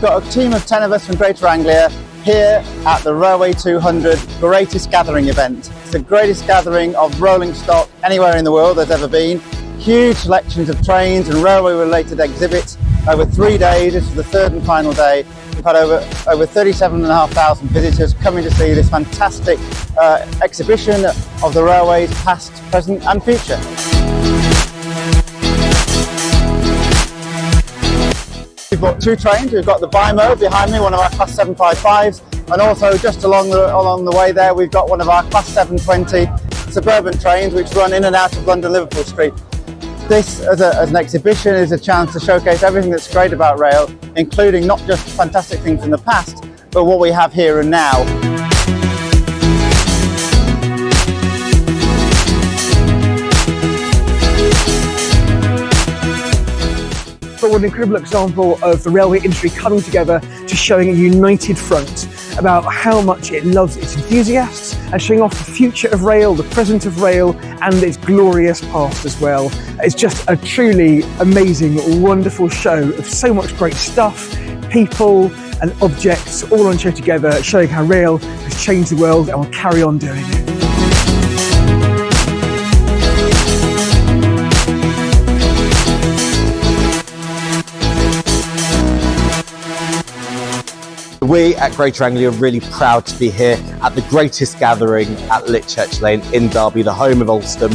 got a team of 10 of us from Greater Anglia here at the Railway 200 Greatest Gathering event. It's the greatest gathering of rolling stock anywhere in the world there's ever been. Huge selections of trains and railway related exhibits over 3 days. This is the third and final day. We've had over 37,500 visitors coming to see this fantastic exhibition of the railways past, present and future. We've got two trains. We've got the Bimo behind me, one of our Class 755s, and also just along the way there we've got one of our Class 720 suburban trains which run in and out of London Liverpool Street. This as an exhibition is a chance to showcase everything that's great about rail, including not just fantastic things from the past, but what we have here and now. But what an incredible example of the railway industry coming together to showing a united front about how much it loves its enthusiasts and showing off the future of rail, the present of rail and its glorious past as well. It's just a truly amazing, wonderful show of so much great stuff, people and objects all on show together, showing how rail has changed the world and will carry on doing it. We at Greater Anglia are really proud to be here at the greatest gathering at Litchurch Lane in Derby, the home of Alstom.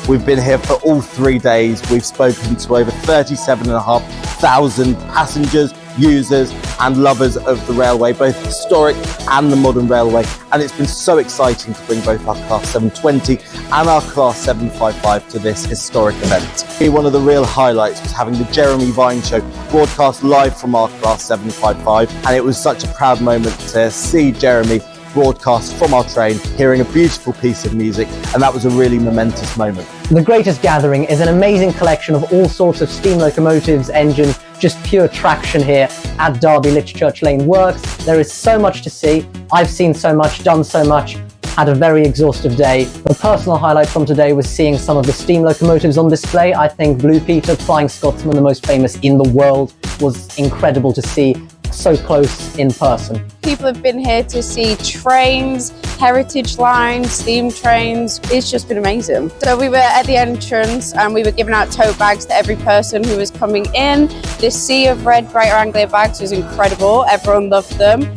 We've been here for all 3 days. We've spoken to over 37,500 passengers, users and lovers of the railway, both historic and the modern railway. And it's been so exciting to bring both our Class 720 and our Class 755 to this historic event. One of the real highlights was having the Jeremy Vine Show broadcast live from our Class 755, and it was such a proud moment to see Jeremy broadcast from our train, hearing a beautiful piece of music, and that was a really momentous moment. The Greatest Gathering is an amazing collection of all sorts of steam locomotives, engines, just pure traction here at Derby Litchurch Lane Works. There is so much to see. I've seen so much, done so much, had a very exhaustive day. The personal highlight from today was seeing some of the steam locomotives on display. I think Blue Peter, Flying Scotsman, the most famous in the world, was incredible to see so close in person. People have been here to see trains, heritage lines, steam trains. It's just been amazing. So we were at the entrance and we were giving out tote bags to every person who was coming in. This sea of red Greater Anglia bags was incredible. Everyone loved them.